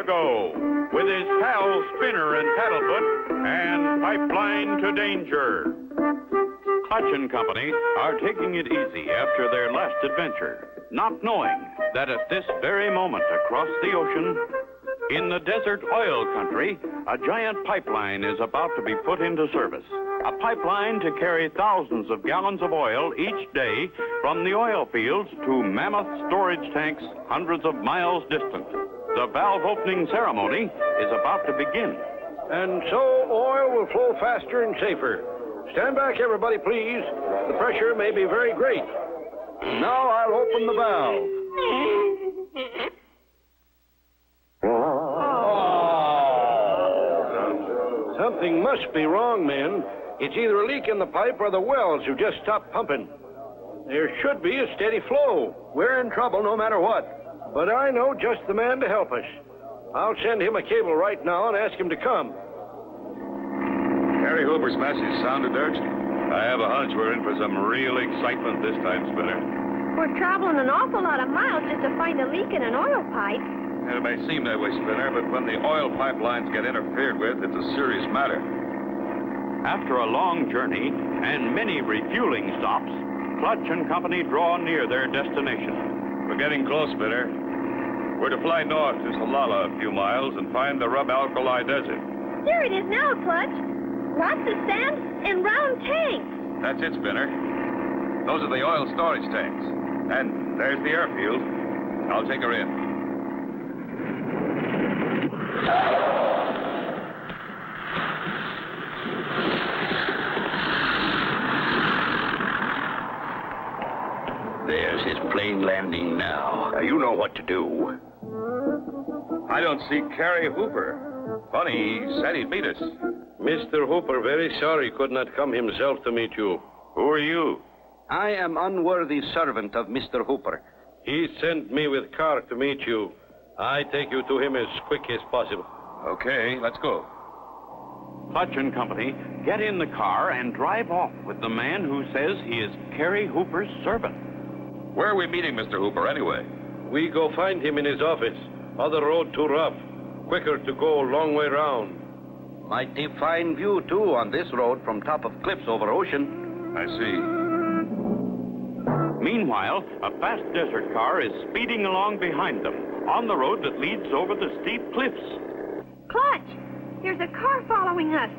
Cargo with his pals Spinner and Paddlefoot and Pipeline to Danger. Clutch and Company are taking it easy after their last adventure, not knowing that at this very moment across the ocean, in the desert oil country, a giant pipeline is about to be put into service. A pipeline to carry thousands of gallons of oil each day from the oil fields to mammoth storage tanks hundreds of miles distant. The valve opening ceremony is about to begin. And so oil will flow faster and safer. Stand back, everybody, please. The pressure may be very great. Now I'll open the valve. Oh. Something must be wrong, men. It's either a leak in the pipe or the wells have just stopped pumping. There should be a steady flow. We're in trouble no matter what. But I know just the man to help us. I'll send him a cable right now and ask him to come. Harry Hooper's message sounded urgent. I have a hunch we're in for some real excitement this time, Spinner. We're traveling an awful lot of miles just to find a leak in an oil pipe. It may seem that way, Spinner, but when the oil pipelines get interfered with, it's a serious matter. After a long journey and many refueling stops, Clutch and Company draw near their destination. We're getting close, Spinner. We're to fly north to Solala a few miles and find the Rub Alkali Desert. There it is now, Clutch. Lots of sand and round tanks. That's it, Spinner. Those are the oil storage tanks. And there's the airfield. I'll take her in. There's his plane landing now. You know what to do. I don't see Carrie Hooper. Funny, he said he'd meet us. Mr. Hooper, very sorry could not come himself to meet you. Who are you? I am unworthy servant of Mr. Hooper. He sent me with car to meet you. I take you to him as quick as possible. Okay, let's go. Clutch and Company get in the car and drive off with the man who says he is Carrie Hooper's servant. Where are we meeting Mr. Hooper, anyway? We go find him in his office. Other road too rough. Quicker to go, long way round. Mighty fine view, too, on this road from top of cliffs over ocean. I see. Meanwhile, a fast desert car is speeding along behind them on the road that leads over the steep cliffs. Clutch, there's a car following us.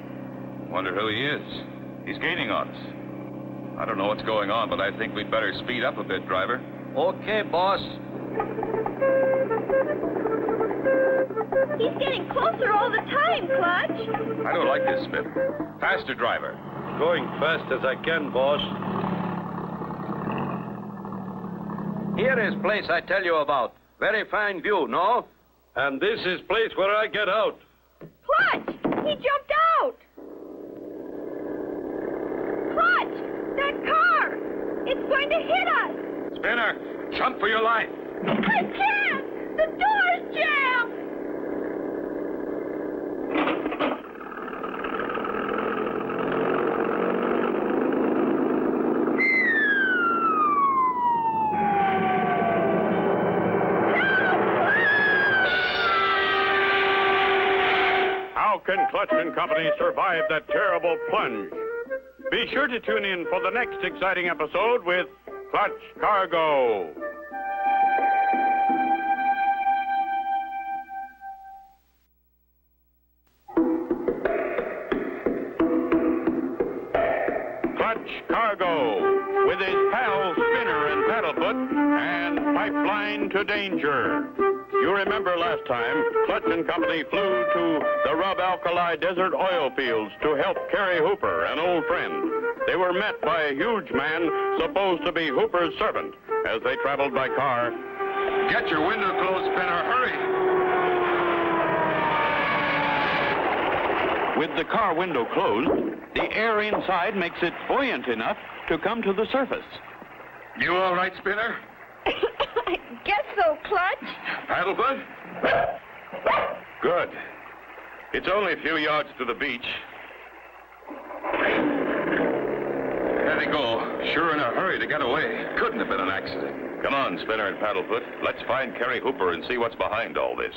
Wonder who he is. He's gaining on us. I don't know what's going on, but I think we'd better speed up a bit, driver. Okay, boss. He's getting closer all the time, Clutch. I don't like this, Smith. Faster, driver. Going fast as I can, boss. Here is place I tell you about. Very fine view, no? And this is place where I get out. Clutch! He jumped out! Clutch! That car! It's going to hit us! Spinner, jump for your life. I can't! The door's jammed! How can Clutch and Company survive that terrible plunge? Be sure to tune in for the next exciting episode with Clutch Cargo. Clutch Cargo with his pals Spinner and Paddlefoot and Pipeline to Danger. You remember last time, Clutch and Company flew to the Rub Alkali Desert oil fields to help Carrie Hooper, an old friend. They were met by a huge man supposed to be Hooper's servant as they traveled by car. Get your window closed, Spinner. Hurry. With the car window closed, the air inside makes it buoyant enough to come to the surface. You all right, Spinner? I guess so, Clutch. Paddlefoot? Good. It's only a few yards to the beach. There they go. Sure in a hurry to get away. Couldn't have been an accident. Come on, Spinner and Paddlefoot. Let's find Carrie Hooper and see what's behind all this.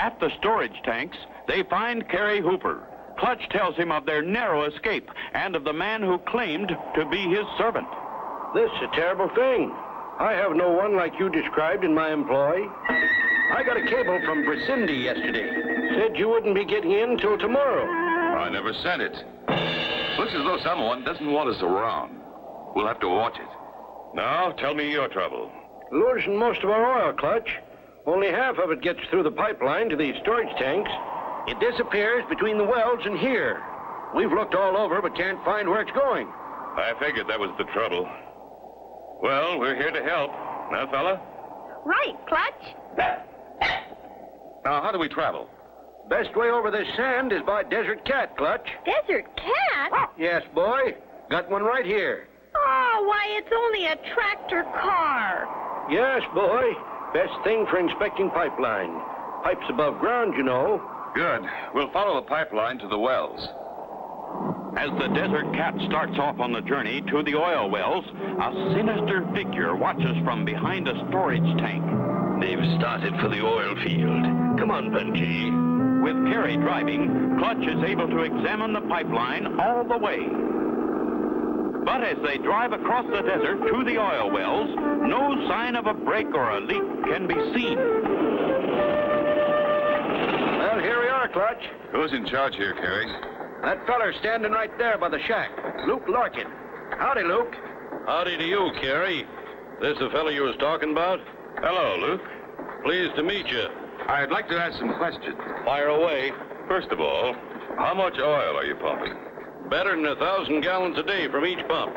At the storage tanks, they find Carrie Hooper. Clutch tells him of their narrow escape and of the man who claimed to be his servant. This is a terrible thing. I have no one like you described in my employ. I got a cable from Brisindi yesterday. Said you wouldn't be getting in till tomorrow. I never sent it. Looks as though someone doesn't want us around. We'll have to watch it. Now, tell me your trouble. Losing most of our oil, Clutch. Only half of it gets through the pipeline to these storage tanks. It disappears between the wells and here. We've looked all over, but can't find where it's going. I figured that was the trouble. Well, we're here to help. Now, fella? Right, Clutch. Now, how do we travel? Best way over this sand is by Desert Cat, Clutch. Desert Cat? Yes, boy. Got one right here. Oh, why, it's only a tractor car. Yes, boy. Best thing for inspecting pipeline. Pipes above ground, you know. Good. We'll follow the pipeline to the wells. As the Desert Cat starts off on the journey to the oil wells, a sinister figure watches from behind a storage tank. They've started for the oil field. Come on, Punchy. With Carrie driving, Clutch is able to examine the pipeline all the way. But as they drive across the desert to the oil wells, no sign of a break or a leak can be seen. Well, here we are, Clutch. Who's in charge here, Carrie? That feller's standing right there by the shack. Luke Larkin. Howdy, Luke. Howdy to you, Carrie. This the fellow you was talking about? Hello, Luke. Pleased to meet you. I'd like to ask some questions. Fire away. First of all, how much oil are you pumping? Better than 1,000 gallons a day from each pump.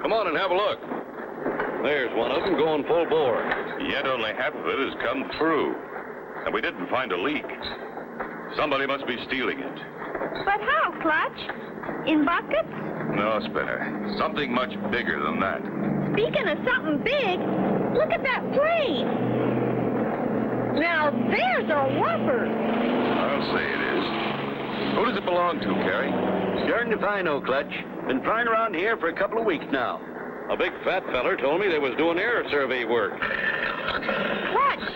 Come on and have a look. There's one of them going full bore. Yet only half of it has come through. And we didn't find a leak. Somebody must be stealing it. But how, Clutch? In buckets? No, Spinner. Something much bigger than that. Speaking of something big, look at that plane. Now, there's a whopper. I'll say it is. Who does it belong to, Carrie? Darned if I know, Clutch. Been flying around here for a couple of weeks now. A big fat feller told me they was doing air survey work. Clutch,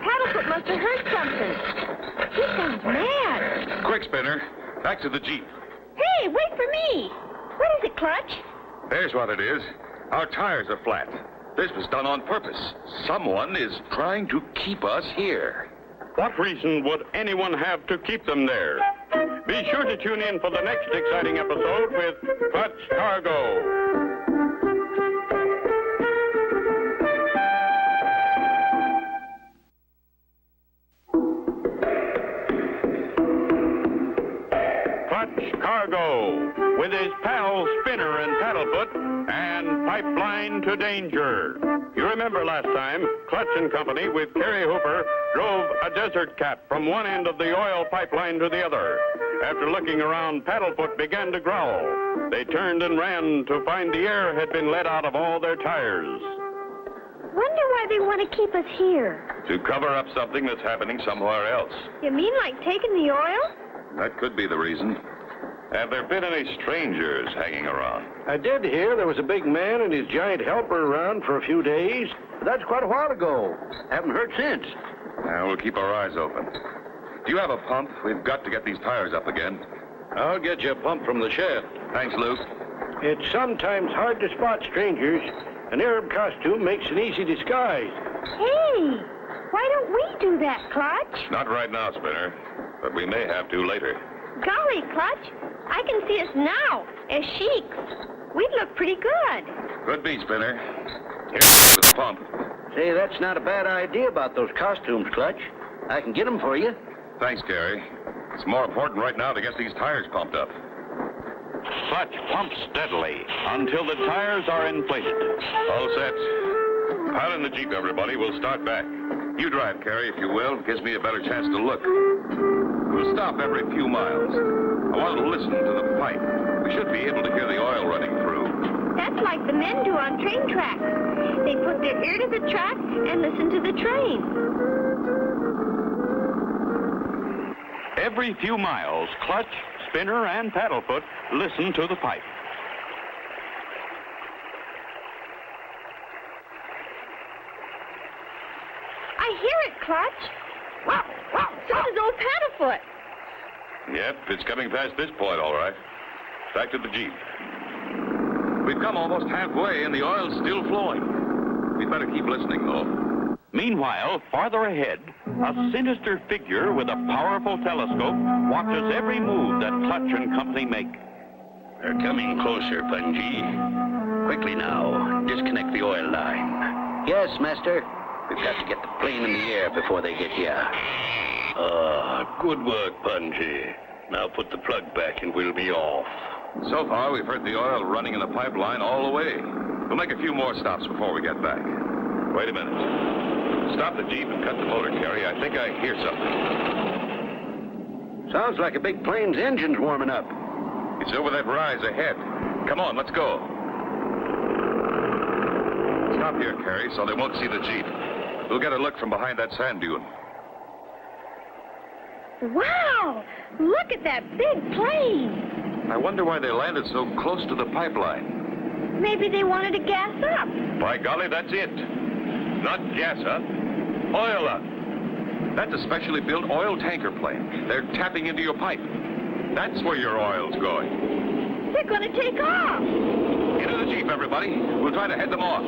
Paddlefoot must have heard something. He sounds mad. Quick, Spinner. Back to the Jeep. Hey, wait for me. What is it, Clutch? There's what it is. Our tires are flat. This was done on purpose. Someone is trying to keep us here. What reason would anyone have to keep them there? Be sure to tune in for the next exciting episode with Clutch Cargo. Clutch Cargo, with his pals Spinner and Paddlefoot, and Pipeline to Danger. You remember last time, Clutch and Company with Carrie Hooper drove a Desert Cat from one end of the oil pipeline to the other. After looking around, Paddlefoot began to growl. They turned and ran to find the air had been let out of all their tires. Wonder why they want to keep us here. To cover up something that's happening somewhere else. You mean like taking the oil? That could be the reason. Have there been any strangers hanging around? I did hear there was a big man and his giant helper around for a few days. But that's quite a while ago. Haven't heard since. Now, we'll keep our eyes open. Do you have a pump? We've got to get these tires up again. I'll get you a pump from the shed. Thanks, Luke. It's sometimes hard to spot strangers. An Arab costume makes an easy disguise. Hey, why don't we do that, Clutch? Not right now, Spinner, but we may have to later. Golly, Clutch, I can see us now as sheiks. We'd look pretty good. Could be, Spinner. Here's the pump. Say, that's not a bad idea about those costumes, Clutch. I can get them for you. Thanks, Gary. It's more important right now to get these tires pumped up. Clutch pumps steadily until the tires are inflated. All set. Pile in the Jeep, everybody. We'll start back. You drive, Carrie, if you will. Gives me a better chance to look. We'll stop every few miles. I want to listen to the pipe. We should be able to hear the oil running through. That's like the men do on train tracks. They put their ear to the track and listen to the train. Every few miles, Clutch, Spinner, and Paddlefoot listen to the pipe. I hear it, Clutch. So does old Paddlefoot. Yep, it's coming past this point, all right. Back to the Jeep. We've come almost halfway, and the oil's still flowing. We'd better keep listening, though. Meanwhile, farther ahead, a sinister figure with a powerful telescope watches every move that Clutch and Company make. They're coming closer, Punji. Quickly now, disconnect the oil line. Yes, master. We've got to get the plane in the air before they get here. Ah, good work, Punji. Now put the plug back and we'll be off. So far, we've heard the oil running in the pipeline all the way. We'll make a few more stops before we get back. Wait a minute. Stop the Jeep and cut the motor, Carrie. I think I hear something. Sounds like a big plane's engine's warming up. It's over that rise ahead. Come on, let's go. Stop here, Carrie, so they won't see the Jeep. We'll get a look from behind that sand dune. Wow! Look at that big plane. I wonder why they landed so close to the pipeline. Maybe they wanted to gas up. By golly, that's it. Not gas up, oil up. That's a specially built oil tanker plane. They're tapping into your pipe. That's where your oil's going. They're going to take off. Into the Jeep, everybody. We'll try to head them off.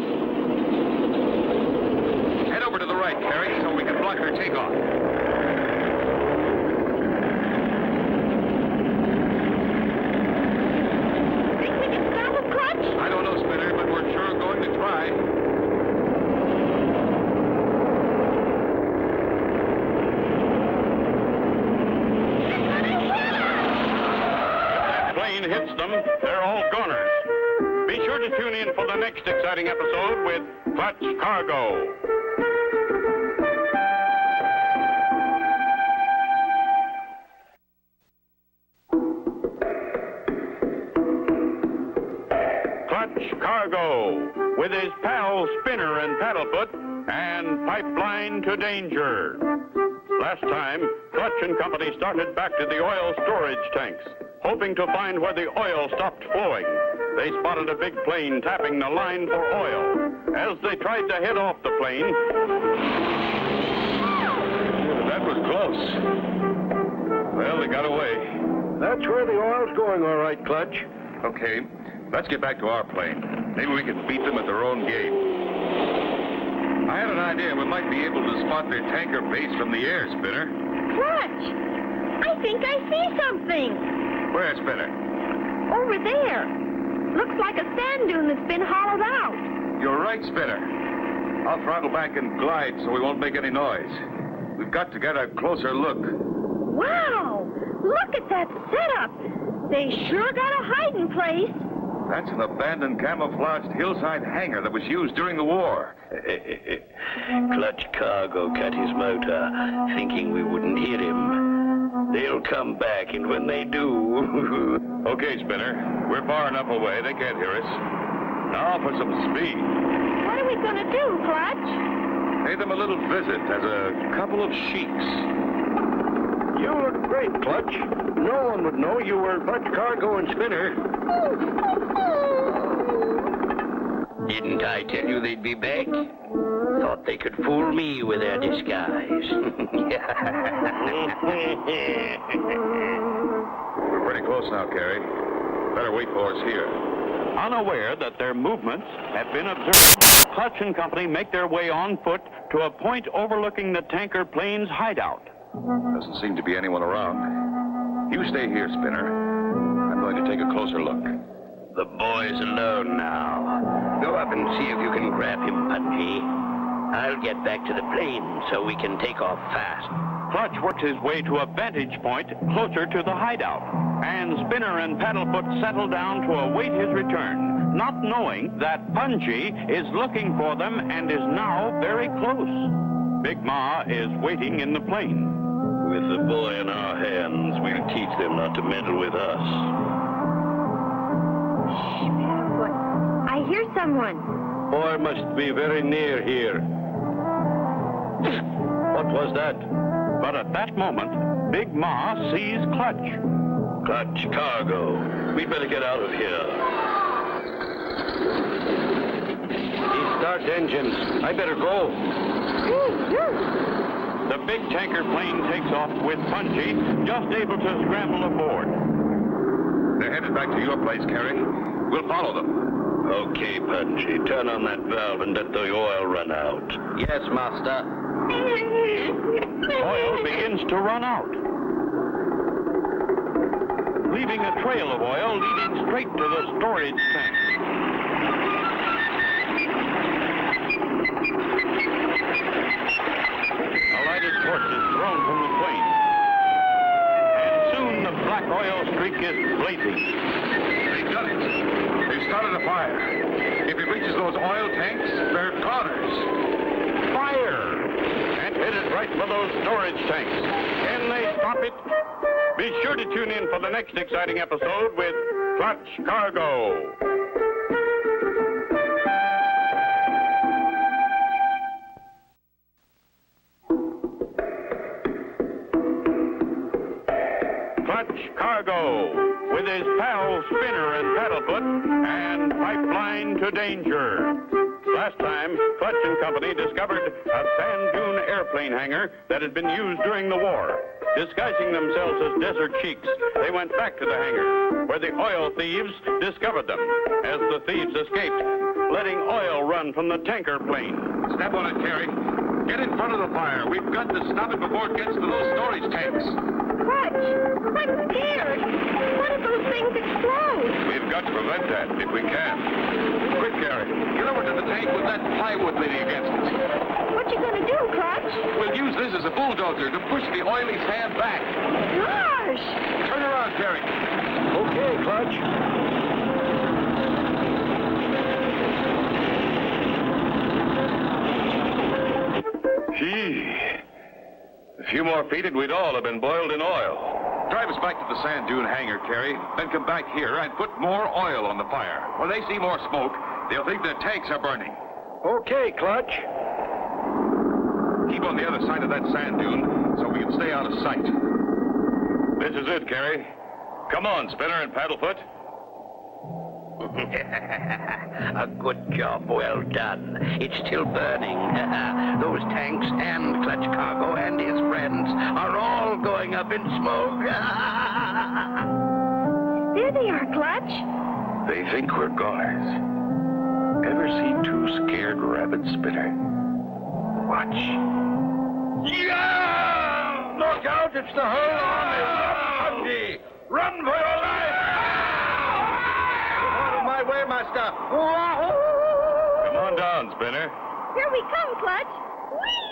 Head over to the right, Carrie, so we can block their takeoff. Think we can stop them, Clutch? I don't know, Spinner, but we're sure going to try. Hits them, they're all goners. Be sure to tune in for the next exciting episode with Clutch Cargo. Clutch Cargo, with his pals Spinner and Paddlefoot, and Pipeline to Danger. Last time, Clutch and Company started back to the oil storage tanks, hoping to find where the oil stopped flowing. They spotted a big plane tapping the line for oil. As they tried to head off the plane... That was close. Well, they got away. That's where the oil's going, all right, Clutch. Okay, let's get back to our plane. Maybe we can beat them at their own game. I had an idea we might be able to spot their tanker base from the air, Spinner. Clutch! I think I see something. Where, Spinner? Over there. Looks like a sand dune that's been hollowed out. You're right, Spinner. I'll throttle back and glide so we won't make any noise. We've got to get a closer look. Wow! Look at that setup. They sure got a hiding place. That's an abandoned camouflaged hillside hangar that was used during the war. Clutch Cargo cut his motor, thinking we wouldn't hear him. They'll come back, and when they do... Okay, Spinner. We're far enough away, they can't hear us. Now for some speed. What are we going to do, Clutch? Pay them a little visit as a couple of sheiks. You look great, Clutch. No one would know you were Clutch Cargo and Spinner. Didn't I tell you they'd be back? Thought they could fool me with their disguise. We're pretty close now, Carrie. Better wait for us here. Unaware that their movements have been observed, Clutch and Company make their way on foot to a point overlooking the tanker plane's hideout. Doesn't seem to be anyone around. You stay here, Spinner. I'm going to take a closer look. The boy's alone now. Go up and see if you can grab him, Punji. I'll get back to the plane so we can take off fast. Clutch works his way to a vantage point closer to the hideout, and Spinner and Paddlefoot settle down to await his return, not knowing that Punji is looking for them and is now very close. Big Ma is waiting in the plane. With the boy in our hands, we'll teach them not to meddle with us. What? I hear someone. Boy must be very near here. What was that? But at that moment, Big Ma sees Clutch. Clutch Cargo. We'd better get out of here. He start engines. I better go. The big tanker plane takes off with Punchy just able to scramble aboard. They're headed back to your place, Carrie. We'll follow them. Okay, Punchy, turn on that valve and let the oil run out. Yes, master. Oil begins to run out, leaving a trail of oil leading straight to the storage tank. A lighted torch is thrown from the plane, and soon the black oil streak is blazing. They've done it. They've started a fire. If it reaches those oil tanks, they're goners. Fire! And headed right for those storage tanks. Can they stop it? Be sure to tune in for the next exciting episode with Clutch Cargo. Clutch Cargo, with his pals Spinner and Paddlefoot, and Pipeline to Danger. Last time, Clutch and Company discovered a sand dune airplane hangar that had been used during the war. Disguising themselves as desert sheiks, they went back to the hangar, where the oil thieves discovered them. As the thieves escaped, letting oil run from the tanker plane. Step on it, Carrie. Get in front of the fire. We've got to stop it before it gets to those storage tanks. Clutch, I'm scared. What if those things explode? We've got to prevent that if we can. Quick, Carrie. Get over to the tank with that plywood leaning against it. What you gonna do, Clutch? We'll use this as a bulldozer to push the oily sand back. Gosh! Turn around, Carrie. Okay, Clutch. Gee. A few more feet and we'd all have been boiled in oil. Drive us back to the sand dune hangar, Carrie. Then come back here and put more oil on the fire. When they see more smoke, they'll think their tanks are burning. Okay, Clutch. Keep on the other side of that sand dune so we can stay out of sight. This is it, Carrie. Come on, Spinner and Paddlefoot. A good job, well done. It's still burning. Those tanks and Clutch Cargo and his friends are all going up in smoke. There they are, Clutch. They think we're goners. Ever see two scared rabbits, Spinner? Watch. Yeah! Look out, it's the whole army! Run for your life! Out of my way, master! Come on down, Spinner. Here we come, Clutch. Whee!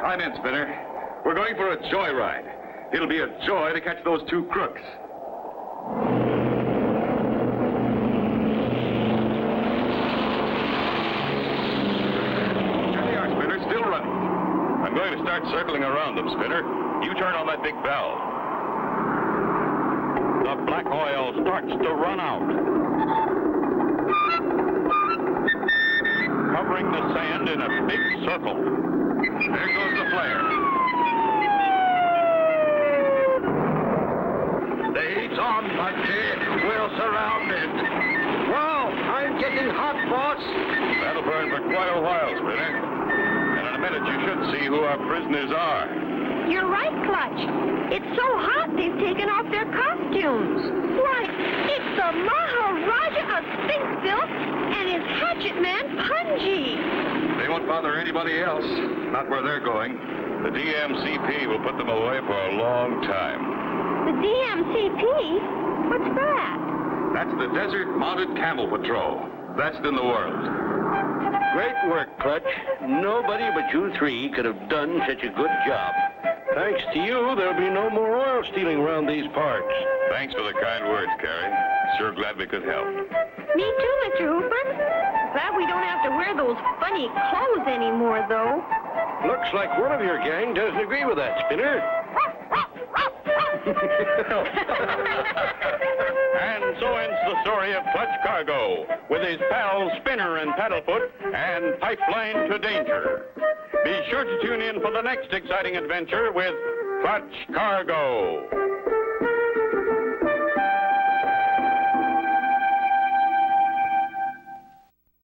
Climb in, Spinner. We're going for a joyride. It'll be a joy to catch those two crooks. There they are, Spinner, still running. I'm going to start circling around them, Spinner. You turn on that big valve. The black oil starts to run out, covering the sand in a big circle. There goes the flare. The heat's on, Punchy. We're surrounded. Wow, I'm getting hot, boss. That'll burn for quite a while, Spinner. And in a minute, you should see who our prisoners are. You're right, Clutch. It's so hot they've taken off their costumes. Why, it's the Maharaja of Sphinxville and his hatchet man, Punchy. They won't bother anybody else. Not where they're going. The DMCP will put them away for a long time. The DMCP? What's that? That's the Desert Mounted Camel Patrol. Best in the world. Great work, Clutch. Nobody but you three could have done such a good job. Thanks to you, there'll be no more oil stealing around these parts. Thanks for the kind words, Carrie. Sure glad we could help. Me too, Mr. Hooper. Glad we don't have to wear those funny clothes anymore, though. Looks like one of your gang doesn't agree with that, Spinner. And so ends the story of Clutch Cargo, with his pals Spinner and Paddlefoot and Pipeline to Danger. Be sure to tune in for the next exciting adventure with Clutch Cargo.